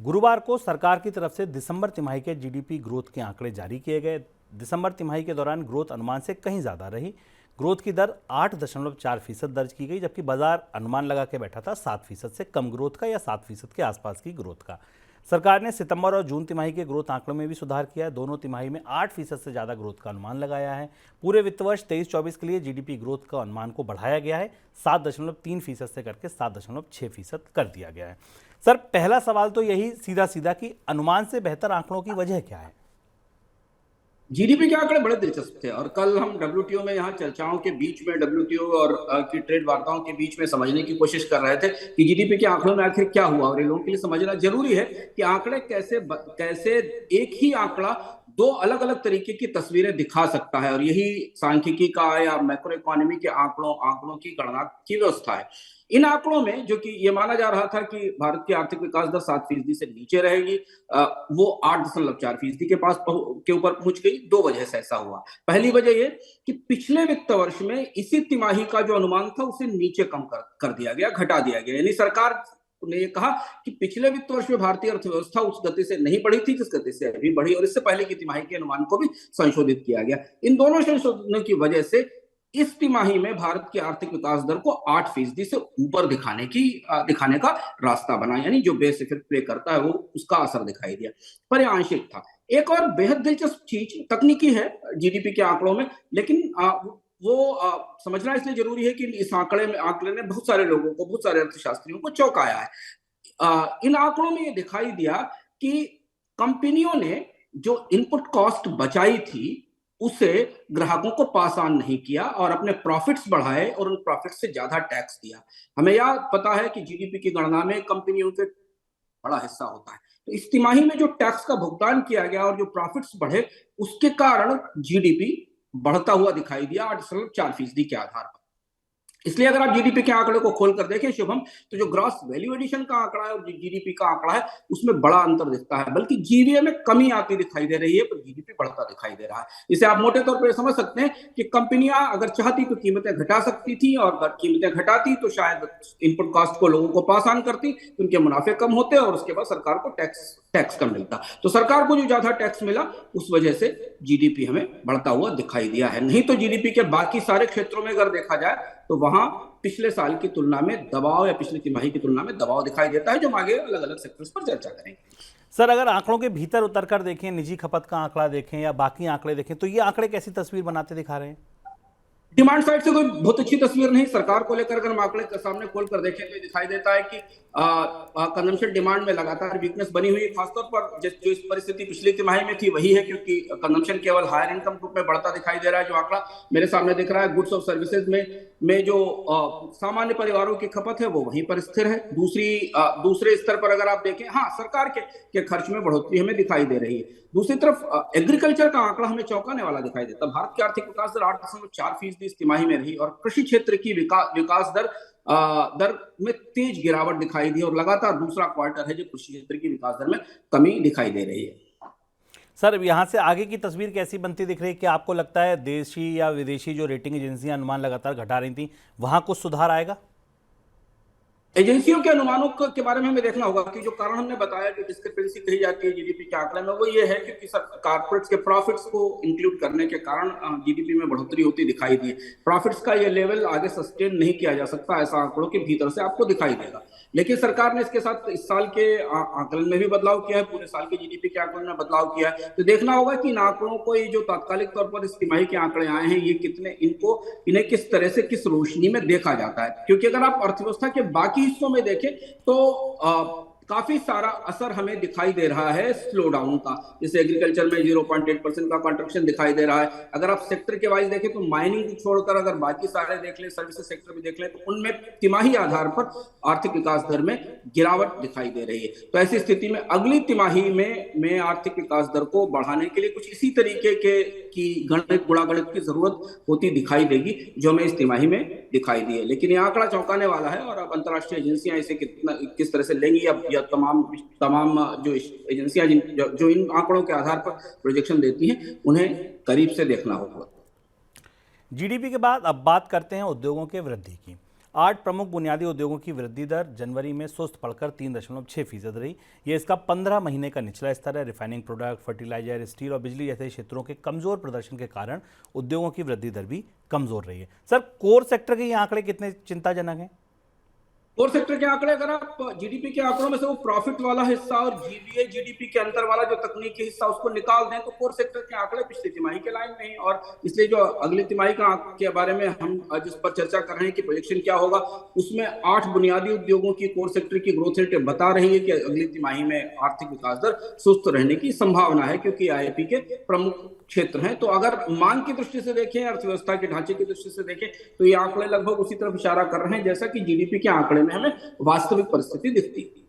गुरुवार को सरकार की तरफ से दिसंबर तिमाही के जीडीपी ग्रोथ के आंकड़े जारी किए गए। दिसंबर तिमाही के दौरान ग्रोथ अनुमान से कहीं ज़्यादा रही। ग्रोथ की दर 8.4% दर्ज की गई, जबकि बाजार अनुमान लगा के बैठा था 7% से कम ग्रोथ का या 7% के आसपास की ग्रोथ का। सरकार ने सितंबर और जून तिमाही के ग्रोथ आंकड़ों में भी सुधार किया है। दोनों तिमाही में 8% से ज़्यादा ग्रोथ का अनुमान लगाया है। पूरे वित्त वर्ष 23-24 के लिए जीडीपी ग्रोथ का अनुमान को बढ़ाया गया है, 7.3% से करके 7.6% कर दिया गया है। सर, पहला सवाल तो यही सीधा सीधा कि अनुमान से बेहतर आंकड़ों की वजह क्या है? जीडीपी के आंकड़े बड़े दिलचस्प थे और कल हम डब्ल्यूटीओ में यहाँ चर्चाओं के बीच में डब्ल्यूटीओ और की ट्रेड वार्ताओं के बीच में समझने की कोशिश कर रहे थे कि जीडीपी के आंकड़ों में आखिर क्या हुआ, और ये लोगों के लिए समझना जरूरी है कि आंकड़े कैसे एक ही आंकड़ा दो अलग अलग तरीके की तस्वीरें दिखा सकता है, और यही सांख्यिकी का या मैक्रो इकोनॉमी के आंकड़ों की गणना की व्यवस्था है। इन आंकड़ों में जो कि ये माना जा रहा था कि भारत की आर्थिक विकास दर 7% से नीचे रहेगी, वो 8.4% के पास के ऊपर पहुंच गई। दो वजह से ऐसा हुआ। पहली वजह ये कि पिछले वित्त वर्ष में इसी तिमाही का जो अनुमान था उसे नीचे कम कर दिया गया, घटा दिया गया। यानी सरकार ने ये कहा कि पिछले वित्त वर्ष में भारतीय अर्थव्यवस्था उस गति से नहीं बढ़ी थी जिस गति से अभी बढ़ी, और इससे पहले की तिमाही के अनुमान को भी संशोधित किया गया। इन दोनों संशोधनों की वजह से इस तिमाही में भारत की आर्थिक विकास दर को 8% से ऊपर दिखाने का रास्ता बना, यानी जो बेस इफेक्ट प्ले करता है वो उसका असर दिखाई दिया। पर यह आंशिक था। एक और बेहद दिलचस्प चीज तकनीकी है जीडीपी के आंकड़ों में, लेकिन समझना इसलिए जरूरी है कि इस आंकड़े ने बहुत सारे लोगों को, बहुत सारे अर्थशास्त्रियों को चौंकाया है। इन आंकड़ों में ये दिखाई दिया कि कंपनियों ने जो इनपुट कॉस्ट बचाई थी उसे ग्राहकों को पास ऑन नहीं किया और अपने प्रॉफिट्स बढ़ाए और उन प्रॉफिट्स से ज्यादा टैक्स दिया। हमें याद पता है कि जीडीपी की गणना में कंपनियों के बड़ा हिस्सा होता है, तो इस तिमाही में जो टैक्स का भुगतान किया गया और जो प्रॉफिट्स बढ़े उसके कारण जीडीपी बढ़ता हुआ दिखाई दिया 8.4% के आधार पर। इसलिए अगर आप जीडीपी के आंकड़े को खोलकर देखें शुभम, तो जो ग्रॉस वैल्यू एडिशन का आंकड़ा है और जीडीपी का आंकड़ा है उसमें बड़ा अंतर दिखता है, बल्कि जीवीए में कमी आती दिखाई दे रही है पर जीडीपी बढ़ता दिखाई दे रहा है। इसे आप मोटे तौर पर समझ सकते हैं कि कंपनियां अगर चाहती तो कीमतें घटा सकती थी, और अगर कीमतें घटाती तो शायद इनपुट कॉस्ट को लोगों को पास ऑन करती तो उनके मुनाफे कम होते और उसके बाद सरकार को टैक्स कम मिलता। तो सरकार को जो ज्यादा टैक्स मिला उस वजह से जीडीपी हमें बढ़ता हुआ दिखाई दिया है। नहीं तो जीडीपी के बाकी सारे क्षेत्रों में अगर देखा जाए तो वहां पिछले साल की तुलना में दबाव, या पिछली तिमाही की तुलना में दबाव दिखाई देता है, जो हम आगे अलग अलग सेक्टर्स पर चर्चा करेंगे। सर, अगर आंकड़ों के भीतर उतरकर देखें, निजी खपत का आंकड़ा देखें या बाकी आंकड़े देखें, तो ये आंकड़े कैसी तस्वीर बनाते दिखा रहे हैं? डिमांड साइड से कोई बहुत अच्छी तस्वीर नहीं। सरकार को लेकर अगर हम आंकड़े के सामने खोल कर देखें तो दिखाई देता है कि कंजम्पशन डिमांड में लगातार वीकनेस बनी हुई है। खासतौर पर जो इस परिस्थिति पिछली तिमाही में थी वही है, क्योंकि कंजम्पशन केवल हायर इनकम ग्रुप में बढ़ता दिखाई दे रहा है। जो आंकड़ा मेरे सामने दिख रहा है गुड्स और सर्विसेज में जो सामान्य परिवारों की खपत है वो वहीं पर स्थिर है। दूसरे स्तर पर अगर आप देखें, हाँ, सरकार के खर्च में बढ़ोतरी हमें दिखाई दे रही है। दूसरी तरफ एग्रीकल्चर का आंकड़ा हमें चौंकाने वाला दिखाई देता। भारत की आर्थिक विकास दर 8.4% इस तिमाही में रही, और कृषि क्षेत्र की विकास दर में तेज गिरावट दिखाई दी, और लगातार दूसरा क्वार्टर है जो कृषि क्षेत्र की विकास दर में कमी दिखाई दे रही है। सर, यहाँ से आगे की तस्वीर कैसी बनती दिख रही है? क्या आपको लगता है देशी या विदेशी जो रेटिंग एजेंसियां अनुमान लगातार घटा रही थी, वहां कुछ सुधार आएगा? एजेंसियों के अनुमानों के बारे में हमें देखना होगा कि जो कारण हमने बताया कि डिस्क्रिपेंसी कही जाती है जीडीपी के आंकड़े में, वो ये है कि कॉर्पोरेट्स के प्रॉफिट्स को इंक्लूड करने के कारण जीडीपी में बढ़ोतरी होती दिखाई दी। प्रॉफिट्स का ये लेवल आगे सस्टेन नहीं किया जा सकता, ऐसा आंकड़ों के भीतर से आपको दिखाई देगा। लेकिन सरकार ने इसके साथ इस साल के आकलन में भी बदलाव किया है, पूरे साल के जीडीपी के आकलन में बदलाव किया है। तो देखना होगा कि इन आंकड़ों को, ये जो तात्कालिक तौर पर इस तिमाही के आंकड़े आए हैं, ये इन्हें किस तरह से, किस रोशनी में देखा जाता है। क्योंकि अगर आप अर्थव्यवस्था के बाकी हिस्सों में देखें तो काफी सारा असर हमें दिखाई दे रहा है स्लो डाउन का। जैसे एग्रीकल्चर में 0.8% का कॉन्ट्रैक्शन दिखाई दे रहा है। अगर आप सेक्टर के वाइज देखें तो माइनिंग को छोड़कर अगर बाकी सारे देख लें, सर्विसेज सेक्टर भी देख लें, तो उनमें तिमाही आधार पर आर्थिक विकास दर में गिरावट दिखाई दे रही है। तो ऐसी स्थिति में अगली तिमाही में आर्थिक विकास दर को बढ़ाने के लिए कुछ इसी तरीके की गुणागणित की जरूरत होती दिखाई देगी, जो हमें इस तिमाही में दिखाई दी है। लेकिन यह आंकड़ा चौंकाने वाला है, और अब अंतरराष्ट्रीय एजेंसियां इसे किस तरह से लेंगी, या तमाम जो एजेंसियां जो इन आंकड़ों के आधार पर प्रोजेक्शन देती हैं, उन्हें करीब से देखना होगा। जीडीपी के बाद अब बात करते हैं उद्योगों के वृद्धि की। 8 प्रमुख बुनियादी उद्योगों की वृद्धि दर जनवरी में सुस्त पड़कर 3.6% रही। यह इसका 15 महीने का निचला स्तर है। रिफाइनिंग प्रोडक्ट, फर्टिलाइजर, स्टील और बिजली जैसे क्षेत्रों के कमजोर प्रदर्शन के कारण उद्योगों की वृद्धि दर भी कमजोर रही है। सर, कोर सेक्टर के ये आंकड़े कितने चिंताजनक हैं? कोर सेक्टर के आंकड़े, अगर आप जीडीपी के आंकड़ों में से वो प्रॉफिट वाला हिस्सा और जीवीए जीडीपी के अंतर वाला जो तकनीकी हिस्सा उसको निकाल दें तो कोर सेक्टर के आंकड़े पिछली तिमाही के लाइन में हैं। और इसलिए जो अगली तिमाही का के बारे में हम जिस पर चर्चा कर रहे हैं कि प्रोजेक्शन क्या होगा, उसमें 8 बुनियादी उद्योगों की कोर सेक्टर की ग्रोथ रेट बता रही है कि अगली तिमाही में आर्थिक विकास दर सुस्त रहने की संभावना है, क्योंकि आईआईपी के प्रमुख क्षेत्र हैं। तो अगर मांग की दृष्टि से देखें, अर्थव्यवस्था के ढांचे की दृष्टि से देखें, तो ये आंकड़े लगभग उसी तरफ इशारा कर रहे हैं जैसा कि जीडीपी के आंकड़े में हमें वास्तविक परिस्थिति दिखती है।